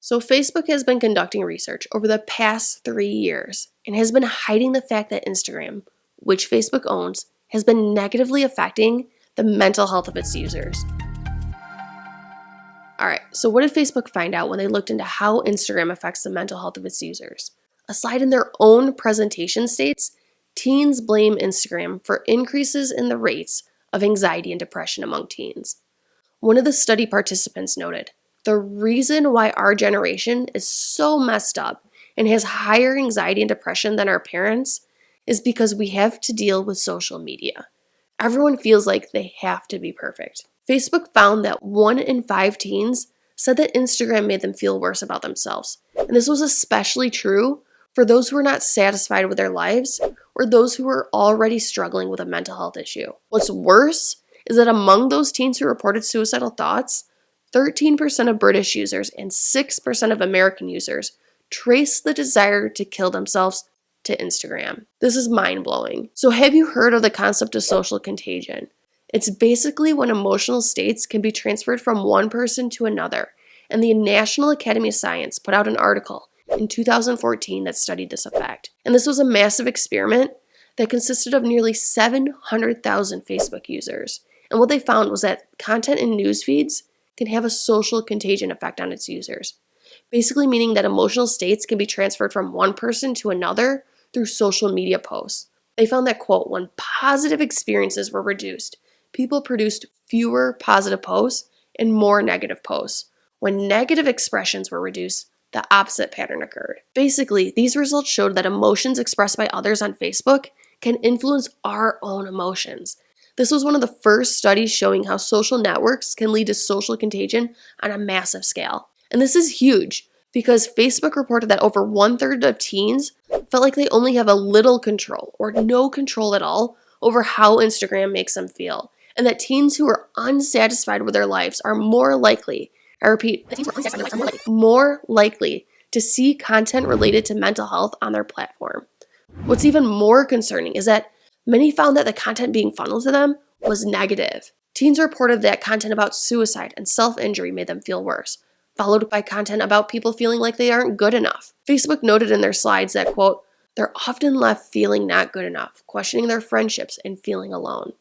So Facebook has been conducting research over the past 3 years and has been hiding the fact that Instagram, which Facebook owns, has been negatively affecting the mental health of its users. Alright, so what did Facebook find out when they looked into how Instagram affects the mental health of its users? A slide in their own presentation states, teens blame Instagram for increases in the rates of anxiety and depression among teens. One of the study participants noted, the reason why our generation is so messed up and has higher anxiety and depression than our parents is because we have to deal with social media. Everyone feels like they have to be perfect. Facebook found that 1 in 5 teens said that Instagram made them feel worse about themselves. And this was especially true for those who were not satisfied with their lives or those who were already struggling with a mental health issue. What's worse is that among those teens who reported suicidal thoughts, 13% of British users and 6% of American users traced the desire to kill themselves to Instagram. This is mind-blowing. So have you heard of the concept of social contagion? It's basically when emotional states can be transferred from one person to another, and the National Academy of Science put out an article in 2014 that studied this effect. And this was a massive experiment that consisted of nearly 700,000 Facebook users. And what they found was that content in news feeds can have a social contagion effect on its users, basically meaning that emotional states can be transferred from one person to another through social media posts. They found that, quote, when positive experiences were reduced, people produced fewer positive posts and more negative posts. When negative expressions were reduced, the opposite pattern occurred. Basically, these results showed that emotions expressed by others on Facebook can influence our own emotions. This was one of the first studies showing how social networks can lead to social contagion on a massive scale. And this is huge because Facebook reported that over 1/3 of teens felt like they only have a little control or no control at all over how Instagram makes them feel. And that teens who are unsatisfied with their lives are more likely, I repeat, more likely to see content related to mental health on their platform. What's even more concerning is that many found that the content being funneled to them was negative. Teens reported that content about suicide and self-injury made them feel worse, followed by content about people feeling like they aren't good enough. Facebook noted in their slides that, quote, they're often left feeling not good enough, questioning their friendships and feeling alone.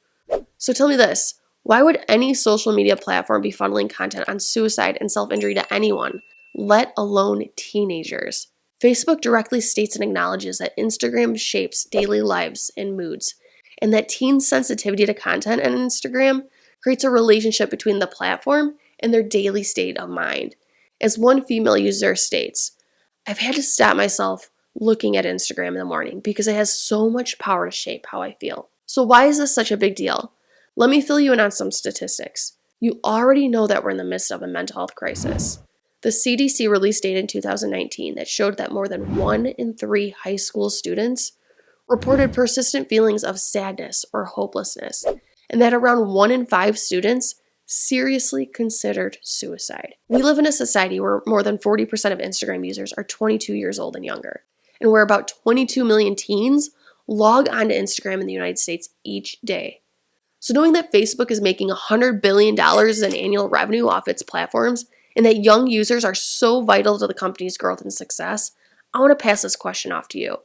So tell me this, why would any social media platform be funneling content on suicide and self-injury to anyone, let alone teenagers? Facebook directly states and acknowledges that Instagram shapes daily lives and moods, and that teen sensitivity to content on Instagram creates a relationship between the platform and their daily state of mind. As one female user states, I've had to stop myself looking at Instagram in the morning because it has so much power to shape how I feel. So why is this such a big deal? Let me fill you in on some statistics. You already know that we're in the midst of a mental health crisis. The CDC released data in 2019 that showed that more than 1 in 3 high school students reported persistent feelings of sadness or hopelessness, and that around 1 in 5 students seriously considered suicide. We live in a society where more than 40% of Instagram users are 22 years old and younger, and where about 22 million teens log onto Instagram in the United States each day. So knowing that Facebook is making $100 billion in annual revenue off its platforms, and that young users are so vital to the company's growth and success, I want to pass this question off to you.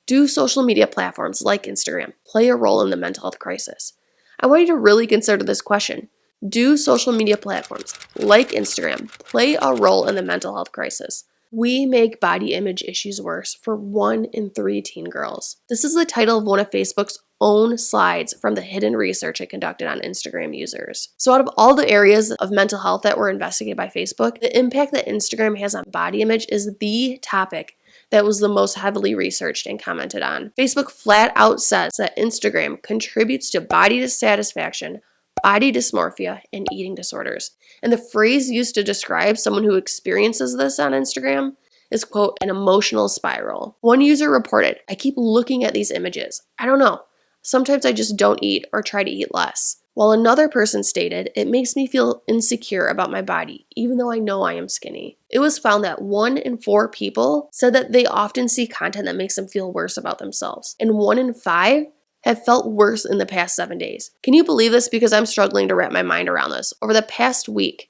Do social media platforms like Instagram play a role in the mental health crisis? I want you to really consider this question. Do social media platforms like Instagram play a role in the mental health crisis? We make body image issues worse for 1 in 3 teen girls. This is the title of one of Facebook's own slides from the hidden research it conducted on Instagram users. So out of all the areas of mental health that were investigated by Facebook, the impact that Instagram has on body image is the topic that was the most heavily researched and commented on. Facebook flat out says that Instagram contributes to body dissatisfaction, body dysmorphia, and eating disorders. And the phrase used to describe someone who experiences this on Instagram is, quote, an emotional spiral. One user reported, I keep looking at these images. I don't know. Sometimes I just don't eat or try to eat less. While another person stated, it makes me feel insecure about my body, even though I know I am skinny. It was found that 1 in 4 people said that they often see content that makes them feel worse about themselves. And 1 in 5 have felt worse in the past 7 days. Can you believe this? Because I'm struggling to wrap my mind around this. Over the past week,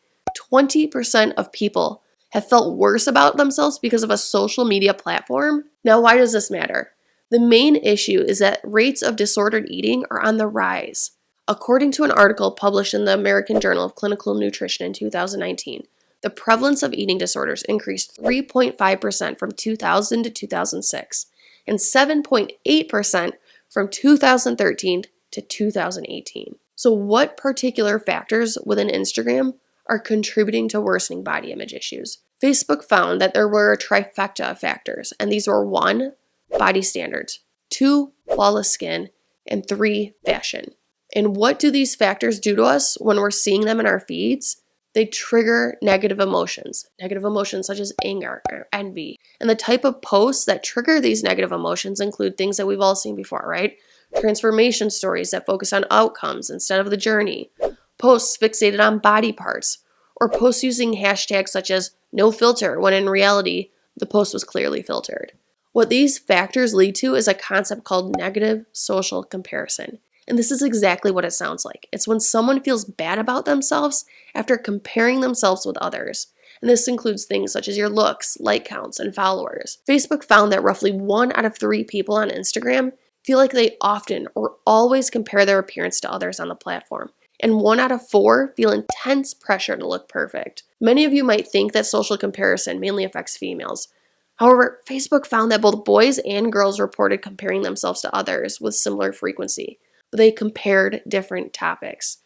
20% of people have felt worse about themselves because of a social media platform. Now, why does this matter? The main issue is that rates of disordered eating are on the rise. According to an article published in the American Journal of Clinical Nutrition in 2019, the prevalence of eating disorders increased 3.5% from 2000 to 2006 and 7.8% from 2013 to 2018. So what particular factors within Instagram are contributing to worsening body image issues? Facebook found that there were a trifecta of factors, and these were 1, body standards, 2, flawless skin, and 3, fashion. And what do these factors do to us when we're seeing them in our feeds? They trigger negative emotions such as anger or envy. And the type of posts that trigger these negative emotions include things that we've all seen before, right? Transformation stories that focus on outcomes instead of the journey, posts fixated on body parts, or posts using hashtags such as no filter when in reality, the post was clearly filtered. What these factors lead to is a concept called negative social comparison. And this is exactly what it sounds like. It's when someone feels bad about themselves after comparing themselves with others. And this includes things such as your looks, like counts, and followers. Facebook found that roughly 1 out of 3 people on Instagram feel like they often or always compare their appearance to others on the platform. And 1 out of 4 feel intense pressure to look perfect. Many of you might think that social comparison mainly affects females. However, Facebook found that both boys and girls reported comparing themselves to others with similar frequency, but they compared different topics.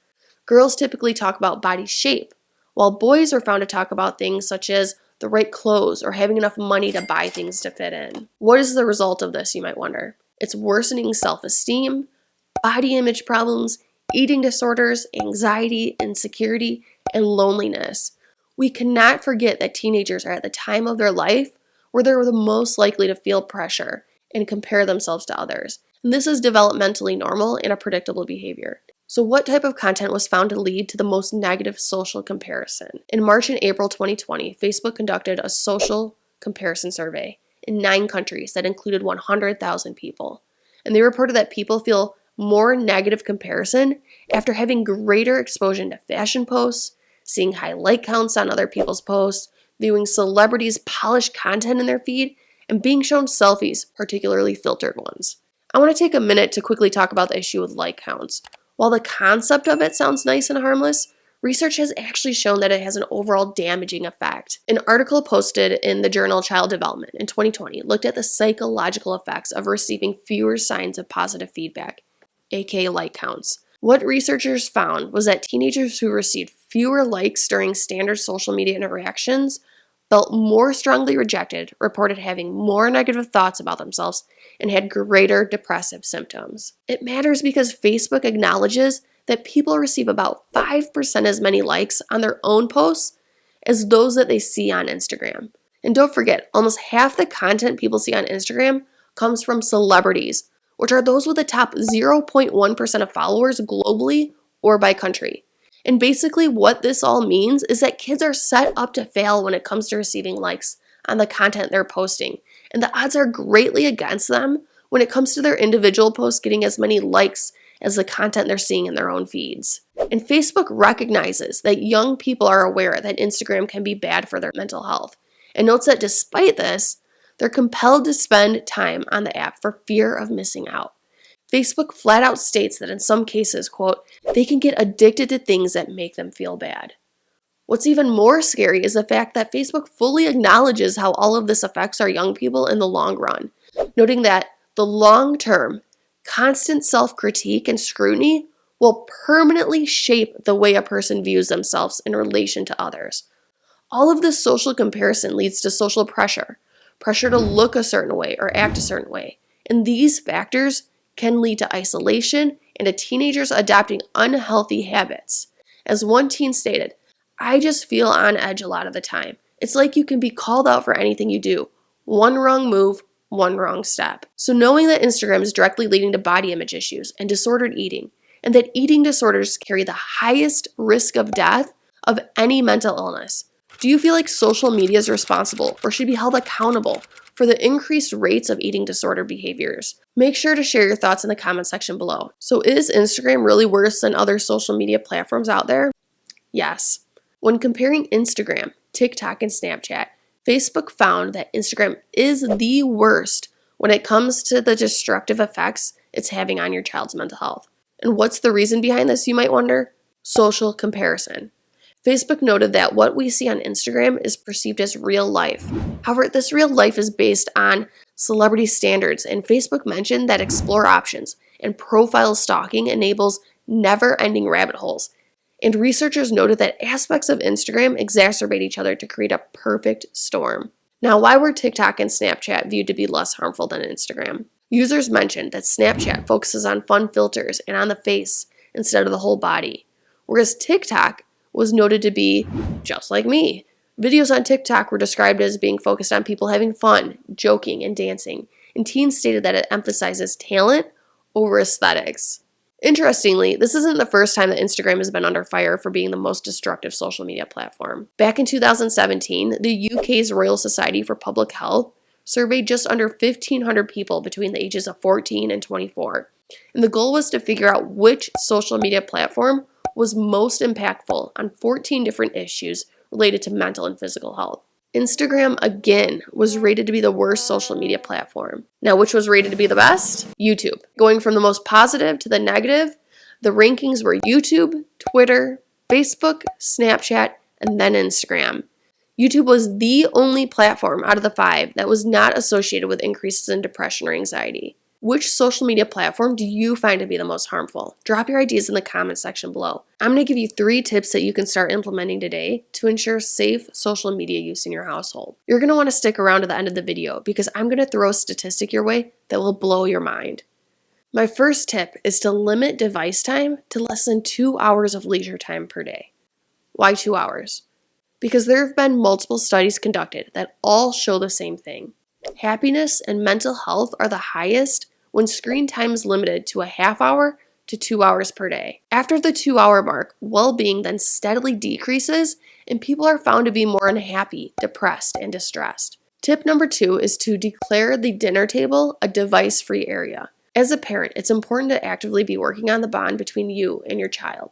Girls typically talk about body shape, while boys are found to talk about things such as the right clothes or having enough money to buy things to fit in. What is the result of this, you might wonder? It's worsening self-esteem, body image problems, eating disorders, anxiety, insecurity, and loneliness. We cannot forget that teenagers are at the time of their life where they're the most likely to feel pressure and compare themselves to others. And this is developmentally normal and a predictable behavior. So what type of content was found to lead to the most negative social comparison? In March and April 2020, Facebook conducted a social comparison survey in 9 countries that included 100,000 people. And they reported that people feel more negative comparison after having greater exposure to fashion posts, seeing high like counts on other people's posts, viewing celebrities' polished content in their feed, and being shown selfies, particularly filtered ones. I want to take a minute to quickly talk about the issue with like counts. While the concept of it sounds nice and harmless, research has actually shown that it has an overall damaging effect. An article posted in the journal Child Development in 2020 looked at the psychological effects of receiving fewer signs of positive feedback, aka like counts. What researchers found was that teenagers who received fewer likes during standard social media interactions felt more strongly rejected, reported having more negative thoughts about themselves, and had greater depressive symptoms. It matters because Facebook acknowledges that people receive about 5% as many likes on their own posts as those that they see on Instagram. And don't forget, almost half the content people see on Instagram comes from celebrities, which are those with the top 0.1% of followers globally or by country. And basically what this all means is that kids are set up to fail when it comes to receiving likes on the content they're posting. And the odds are greatly against them when it comes to their individual posts getting as many likes as the content they're seeing in their own feeds. And Facebook recognizes that young people are aware that Instagram can be bad for their mental health, and notes that despite this, they're compelled to spend time on the app for fear of missing out. Facebook flat out states that in some cases, quote, they can get addicted to things that make them feel bad. What's even more scary is the fact that Facebook fully acknowledges how all of this affects our young people in the long run, noting that the long-term, constant self-critique and scrutiny will permanently shape the way a person views themselves in relation to others. All of this social comparison leads to social pressure to look a certain way or act a certain way. And these factors can lead to isolation and to teenagers adopting unhealthy habits. As one teen stated, "I just feel on edge a lot of the time. It's like you can be called out for anything you do. One wrong move, one wrong step." So knowing that Instagram is directly leading to body image issues and disordered eating, and that eating disorders carry the highest risk of death of any mental illness, do you feel like social media is responsible or should be held accountable for the increased rates of eating disorder behaviors? Make sure to share your thoughts in the comment section below. So is Instagram really worse than other social media platforms out there? Yes. When comparing Instagram, TikTok, and Snapchat, Facebook found that Instagram is the worst when it comes to the destructive effects it's having on your child's mental health. And what's the reason behind this, you might wonder? Social comparison. Facebook noted that what we see on Instagram is perceived as real life. However, this real life is based on celebrity standards, and Facebook mentioned that explore options and profile stalking enables never-ending rabbit holes. And researchers noted that aspects of Instagram exacerbate each other to create a perfect storm. Now, why were TikTok and Snapchat viewed to be less harmful than Instagram? Users mentioned that Snapchat focuses on fun filters and on the face instead of the whole body, whereas TikTok was noted to be just like me. Videos on TikTok were described as being focused on people having fun, joking, and dancing, and teens stated that it emphasizes talent over aesthetics. Interestingly, this isn't the first time that Instagram has been under fire for being the most destructive social media platform. Back in 2017, the UK's Royal Society for Public Health surveyed just under 1,500 people between the ages of 14 and 24, and the goal was to figure out which social media platform was most impactful on 14 different issues related to mental and physical health. Instagram, again, was rated to be the worst social media platform. Now, which was rated to be the best? YouTube. Going from the most positive to the negative, the rankings were YouTube, Twitter, Facebook, Snapchat, and then Instagram. YouTube was the only platform out of the 5 that was not associated with increases in depression or anxiety. Which social media platform do you find to be the most harmful? Drop your ideas in the comment section below. I'm going to give you 3 tips that you can start implementing today to ensure safe social media use in your household. You're going to want to stick around to the end of the video because I'm going to throw a statistic your way that will blow your mind. My first tip is to limit device time to less than 2 hours of leisure time per day. Why 2 hours? Because there have been multiple studies conducted that all show the same thing. Happiness and mental health are the highest when screen time is limited to a half hour to 2 hours per day. After the 2-hour mark, well-being then steadily decreases and people are found to be more unhappy, depressed, and distressed. Tip number 2 is to declare the dinner table a device-free area. As a parent, it's important to actively be working on the bond between you and your child.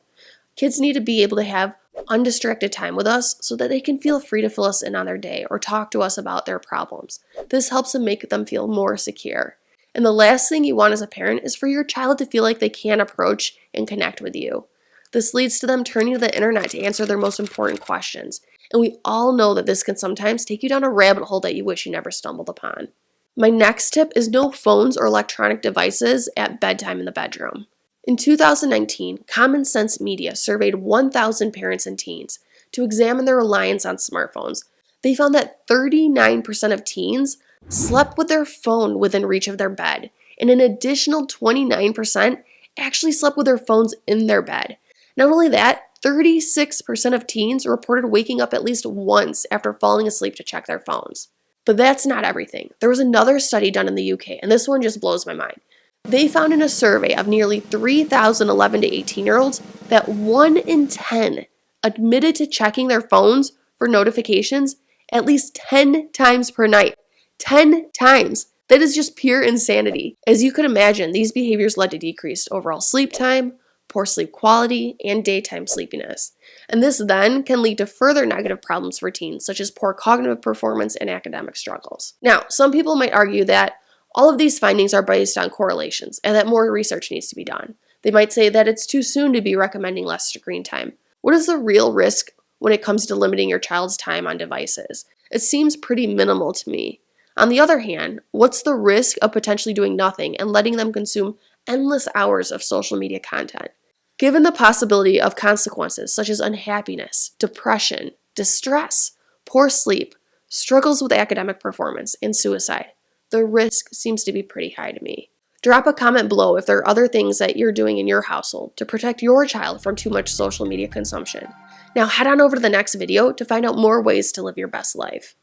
Kids need to be able to have undistracted time with us so that they can feel free to fill us in on their day or talk to us about their problems. This helps them make them feel more secure. And the last thing you want as a parent is for your child to feel like they can approach and connect with you. This leads to them turning to the internet to answer their most important questions. And we all know that this can sometimes take you down a rabbit hole that you wish you never stumbled upon. My next tip is no phones or electronic devices at bedtime in the bedroom. In 2019, Common Sense Media surveyed 1,000 parents and teens to examine their reliance on smartphones. They found that 39% of teens slept with their phone within reach of their bed, and an additional 29% actually slept with their phones in their bed. Not only that, 36% of teens reported waking up at least once after falling asleep to check their phones. But that's not everything. There was another study done in the UK, and this one just blows my mind. They found in a survey of nearly 3,000 11 to 18-year-olds that 1 in 10 admitted to checking their phones for notifications at least 10 times per night. 10 times! That is just pure insanity. As you could imagine, these behaviors led to decreased overall sleep time, poor sleep quality, and daytime sleepiness. And this then can lead to further negative problems for teens, such as poor cognitive performance and academic struggles. Now, some people might argue that all of these findings are based on correlations and that more research needs to be done. They might say that it's too soon to be recommending less screen time. What is the real risk when it comes to limiting your child's time on devices? It seems pretty minimal to me. On the other hand, what's the risk of potentially doing nothing and letting them consume endless hours of social media content? Given the possibility of consequences such as unhappiness, depression, distress, poor sleep, struggles with academic performance, and suicide, the risk seems to be pretty high to me. Drop a comment below if there are other things that you're doing in your household to protect your child from too much social media consumption. Now head on over to the next video to find out more ways to live your best life.